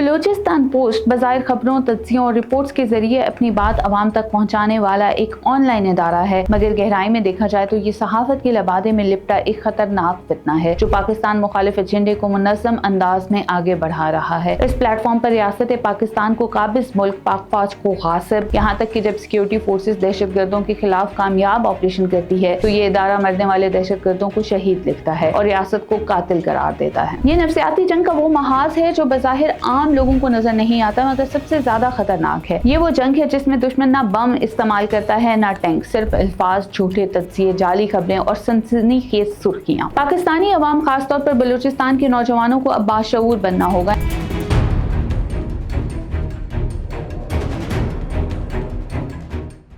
Balochistan post बज़ाहिर खबरों, तज्ज़ियों और रिपोर्ट्स के जरिए अपनी बात आवाम तक पहुँचाने वाला एक ऑनलाइन इदारा है, मगर गहराई में देखा जाए तो ये सहाफ़त के लबादे में लिपटा एक खतरनाक फितना है जो पाकिस्तान मुखालिफ एजेंडे को मुनज़्ज़म अंदाज में आगे बढ़ा रहा है। इस प्लेटफॉर्म पर रियासत पाकिस्तान को काबिज मुल्क पाक फौज को गासिब, यहाँ तक कि जब सिक्योरिटी फोर्सेस दहशत गर्दों के खिलाफ कामयाब ऑपरेशन करती है तो ये इदारा मरने वाले दहशत गर्दों को शहीद लिखता है और रियासत को कातिल करार देता है। ये नफ्सियाती जंग का वो महाज है जो बज़ाहिर आम लोगों को नजर नहीं आता मगर सबसे ज्यादा खतरनाक है। ये वो जंग है जिसमें दुश्मन ना बम इस्तेमाल करता है ना टैंक, सिर्फ अल्फाज, झूठे तज्जिए, जाली खबरें और सनसनीखेज सुर्खियां। पाकिस्तानी अवाम, खासतौर पर बलूचिस्तान के नौजवानों को अब बाशऊर बनना होगा।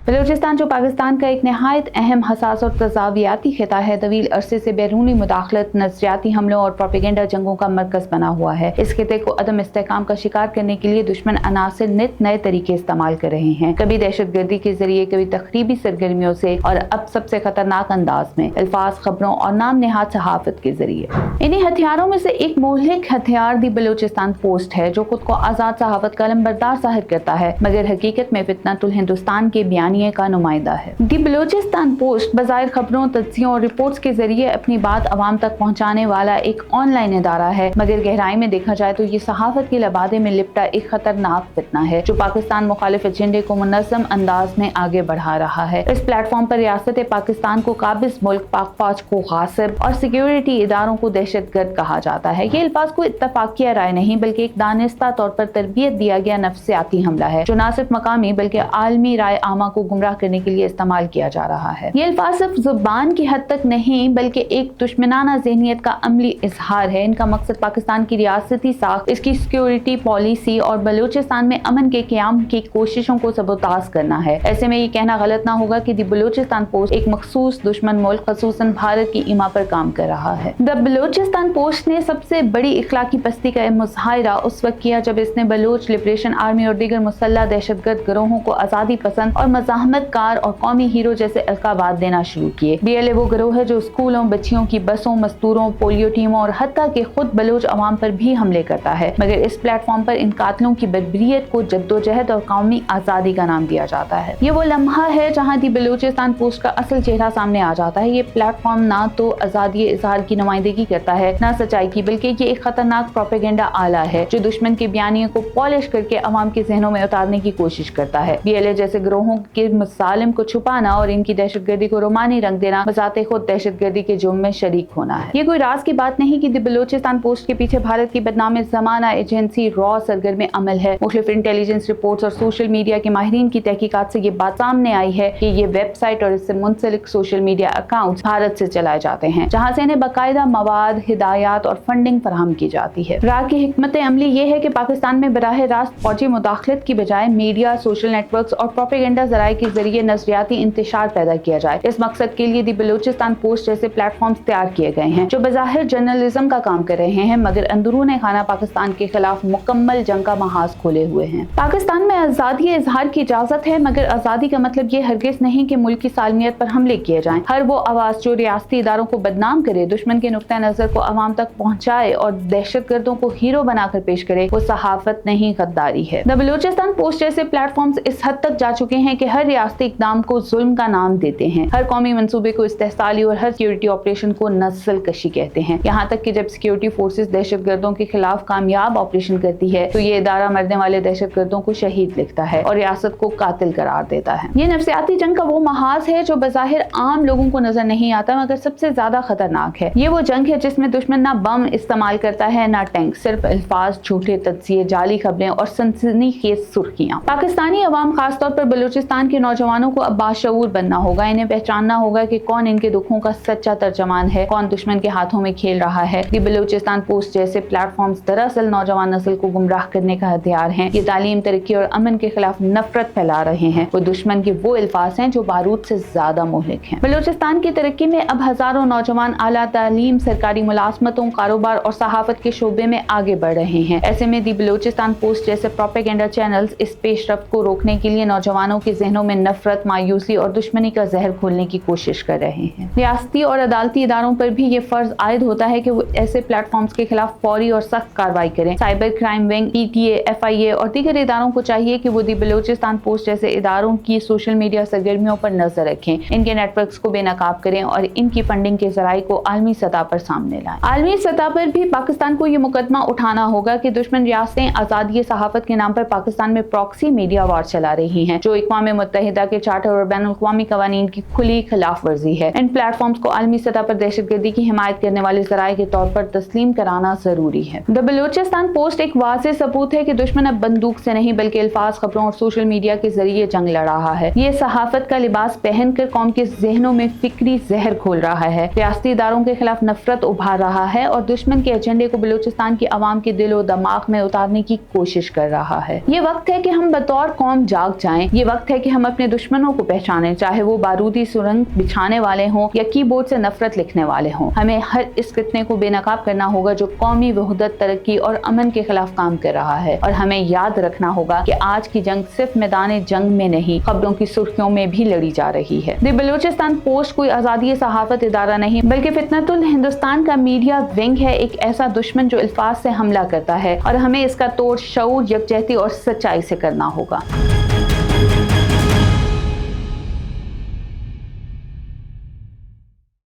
बलूचिस्तान जो पाकिस्तान का एक नहायत अहम, हसास और तजावियाती खिता है, तवील अरसे से बैरूनी मुदाखलत, नजरियाती हमलों और प्रोपेगेंडा जंगों का मरकज बना हुआ है। इस खिते को अदम इस्तेहकाम का शिकार करने के लिए दुश्मन अनासिर नित नए तरीके इस्तेमाल कर रहे हैं, कभी दहशत गर्दी के जरिए, कभी तखरीबी सरगर्मियों से और अब सबसे खतरनाक अंदाज में अल्फाज, खबरों और नाम नेहाद सहाफत के जरिए। इन्हीं हथियारों में से एक मोहलिक हथियार दी बलूचिस्तान पोस्ट है जो खुद को आजाद सहाफत का लंबरदार जाहिर करता है मगर हकीकत में फितनतुल हिंदुस्तान के बयानिए का नुमाइंदा है। दी बलूचिस्तान पोस्ट बज़ाहिर खबरों, तज्जियों और रिपोर्ट्स के जरिए अपनी बात आवाम तक पहुँचाने वाला एक ऑनलाइन इदारा है, मगर गहराई में देखा जाए तो ये सहाफत के लबादे में लिपटा एक खतरनाक फितना है जो पाकिस्तान मुखालिफ एजेंडे को मुनज़्ज़म अंदाज में आगे बढ़ा रहा है। इस प्लेटफॉर्म पर रियासत पाकिस्तान को काबिज मुल्क पाक फौज को गासिब और सिक्योरिटी इदारों को दहशतगर्द कहा जाता है। ये अल्फाज को इत्तफाकिया राय नहीं बल्कि एक दानिस्ता तौर पर तरबियत दिया गया नफ्सियाती हमला है जो न सिर्फ मकामी बल्कि आलमी राय आमा को गुमराह करने के लिए इस्तेमाल किया जा रहा है। ये अल्फाज सिर्फ जुबान की हद तक नहीं बल्कि एक दुश्मनाना ज़हनियत का अमली इजहार है। इनका मकसद पाकिस्तान की रियासती साख, इसकी सिक्योरिटी पॉलिसी और बलूचिस्तान में अमन के क़याम की कोशिशों को सबोताज करना है। ऐसे में ये कहना गलत ना होगा कि दी बलूचिस्तान पोस्ट एक मखसूस दुश्मन मुल्क खसूसन भारत की ईमा पर काम कर रहा है। द बलूचिस्तान पोस्ट ने सबसे बड़ी इखलाकी पस्ती का मुजाहिरा उस वक्त किया जब इसने बलूच लिबरेशन आर्मी और दीगर मुसल्लह दहशतगर्द गिरोहों को आज़ादी पसंद और मज़ाहमतकार और कौमी हीरो जैसे अलकाबात देना शुरू किए। BLA वो गिरोह है जो स्कूलों, बच्चियों की बसों, मजदूरों, पोलियो टीमों और हत्ता के खुद बलूच अवाम पर भी हमले करता है, मगर इस प्लेटफॉर्म पर इन कातलों की बर्बरियत को जद्दोजहद और कौमी आज़ादी का नाम दिया जाता है। ये वो लम्हा है जहाँ दी बलूचिस्तान पोस्ट का असल चेहरा सामने आ जाता है। ये प्लेटफॉर्म ना तो आज़ादी इजहार की नुमाइंदगी करता है ना सच्चाई की, बल्कि ये एक खतरनाक प्रोपेगेंडा आला है जो दुश्मन के बयानियों को पॉलिश करके अवाम के जहनों में उतारने की कोशिश करता है। BLA जैसे गिरोहों के मुसालिम को छुपाना और इनकी दहशतगर्दी को रोमानी रंग देना बजाते खुद दहशतगर्दी के जुर्म में शरीक होना है। ये कोई राज की बात नहीं कि दी बलूचिस्तान पोस्ट के पीछे भारत की बदनाम ज़माना एजेंसी रॉ सरगर्म अमल है। मुख्तलिफ इंटेलिजेंस रिपोर्ट्स और सोशल मीडिया के माहिरीन की तहकीकात से ये बात सामने आई है कि ये वेबसाइट और इससे मुंसलिक सोशल मीडिया अकाउंट्स भारत से चलाए जाते हैं, जहाँ से इन्हें बाकायदा मवाद, हिदायत और फंडिंग फराहम की जाती है। रॉ की हिकमत अमली ये है कि पाकिस्तान में बराह रास्त फौजी मुदाखलत की बजाय मीडिया, सोशल नेटवर्क्स और प्रोपेगेंडा जराए के जरिए नजरियाती इंतशार पैदा किया जाए। इस मकसद के लिए दी बलूचिस्तान पोस्ट जैसे प्लेटफॉर्म्स तैयार किए गए हैं जो बज़ाहिर जर्नलिज्म का काम कर रहे हैं मगर अंदरूने खाना पाकिस्तान के खिलाफ मुकम्मल जंग का महाज खोले हुए हैं। पाकिस्तान में आज़ादी इजहार की इजाजत है मगर आज़ादी का मतलब ये हरगिज नहीं कि मुल्क की सालमियत पर हमले किए जाएं। हर वो आवाज जो रियासती इदारों को बदनाम करे, दुश्मन के नुक्ता नजर को अवाम तक पहुँचाए और दहशत गर्दों को हीरो बनाकर पेश करे, वो सहाफत नहीं गद्दारी है। द बलूचिस्तान पोस्ट जैसे प्लेटफॉर्म्स इस हद तक जा चुके हैं कि हर रियासती इक़दाम को जुल्म का नाम देते हैं, हर कौमी मंसूबे को इस्तेहसाली और हर सिक्योरिटी ऑपरेशन को नस्ल कशी कहते हैं। यहाँ तक कि जब सिक्योरिटी फोर्सेस दहशत गर्दों के खिलाफ कामयाब ऑपरेशन करती है तो ये इदारा मरने वाले दहशत गर्दों को शहीद लिखता है और रियासत को कातिल करार देता है। ये नफ्सियाती जंग का वो महाज है जो बज़ाहिर आम लोगों को नजर नहीं आता मगर सबसे ज्यादा खतरनाक है। ये वो जंग है जिसमें दुश्मन ना बम इस्तेमाल करता है ना टैंक, सिर्फ अल्फाज, झूठे तज्जिए, जाली खबरें और सनसनीखेज सुर्खियां। पाकिस्तानी अवाम, खासतौर पर बलूचिस्तान के नौजवानों को अब बाशऊर बनना होगा। इन्हें पहचानना होगा कि कौन इनके दुखों का सच्चा तर्जमान है, कौन दुश्मन के हाथों में खेल रहा है। दी बलूचिस्तान पोस्ट जैसे प्लेटफॉर्म्स दरअसल नौजवान नस्ल को गुमराह करने का हथियार हैं। ये तालीम, तरक्की और अमन के खिलाफ नफरत फैला रहे हैं। वो दुश्मन के वो अल्फाज हैं जो बारूद से ज्यादा मोहलिक हैं। बलूचिस्तान की तरक्की में अब हजारों नौजवान आला तालीम, सरकारी मुलाजमतों, कारोबार और सहाफत के शोबे में आगे बढ़ रहे हैं। ऐसे में दी बलूचिस्तान पोस्ट जैसे प्रोपेगेंडा चैनल्स इस पेशरफ्त को रोकने के लिए नौजवानों के जहनों जहनों में नफरत, मायूसी और दुश्मनी का जहर घोलने की कोशिश कर रहे हैं। रियासती और अदालती इदारों पर भी ये फर्ज आयद होता है कि वो ऐसे प्लेटफॉर्म्स के खिलाफ फौरी और सख्त कार्रवाई करें। Cyber crime wing, PTA, FIA और दीगर इदारों को चाहिए कि वो दी बलोचिस्तान पोस्ट जैसे इदारों की सोशल मीडिया सरगर्मियों पर नजर रखें, इनके नेटवर्क्स को बेनकाब करें और इनकी फंडिंग के जराये को आलमी सतह पर सामने लाएं। आलमी सतह पर भी पाकिस्तान को ये मुकदमा उठाना होगा कि दुश्मन रियासतें आजादी सहाफत के नाम पर पाकिस्तान में प्रॉक्सी मीडिया वार चला रही हैं, जो इक़वाम मुत्तहिदा के चार्टर और बैनुल-अक़वामी क़वानीन की खुली खिलाफ वर्जी है। इन प्लेटफॉर्म्स को आलमी सतह पर दहशतगर्दी की हिमायत करने वाले जराये के तौर पर तस्लीम कराना जरूरी है। द बलोचिस्तान पोस्ट एक वाज़ेह सबूत है कि दुश्मन अब बंदूक से नहीं बल्कि अल्फाज, खबरों और सोशल मीडिया के जरिए जंग लड़ रहा है। ये सहाफत का लिबास पहनकर कौम के जहनों में फिक्री जहर घोल रहा है, रियासती इदारों के खिलाफ नफरत उभार रहा है और दुश्मन के एजेंडे को बलूचिस्तान की आवाम के दिल और दिमाग में उतारने की कोशिश कर रहा है। ये वक्त है कि हम बतौर कौम जाग जाएं। ये वक्त है कि हम अपने दुश्मनों को पहचानें, चाहे वो बारूदी सुरंग बिछाने वाले हों या कीबोर्ड से नफरत लिखने वाले हों। हमें हर इस फितने को बेनकाब करना होगा जो कौमी वहदत, तरक्की और अमन के खिलाफ काम कर रहा है। और हमें याद रखना होगा कि आज की जंग सिर्फ मैदान जंग में नहीं, खबरों की सुर्खियों में भी लड़ी जा रही है। द बलूचिस्तान पोस्ट कोई आजादी सहाफत इदारा नहीं बल्कि फितनतुल हिंदुस्तान का मीडिया विंग है, एक ऐसा दुश्मन जो अल्फाज से हमला करता है और हमें इसका तोड़ शऊर, यकजहती और सच्चाई से करना होगा।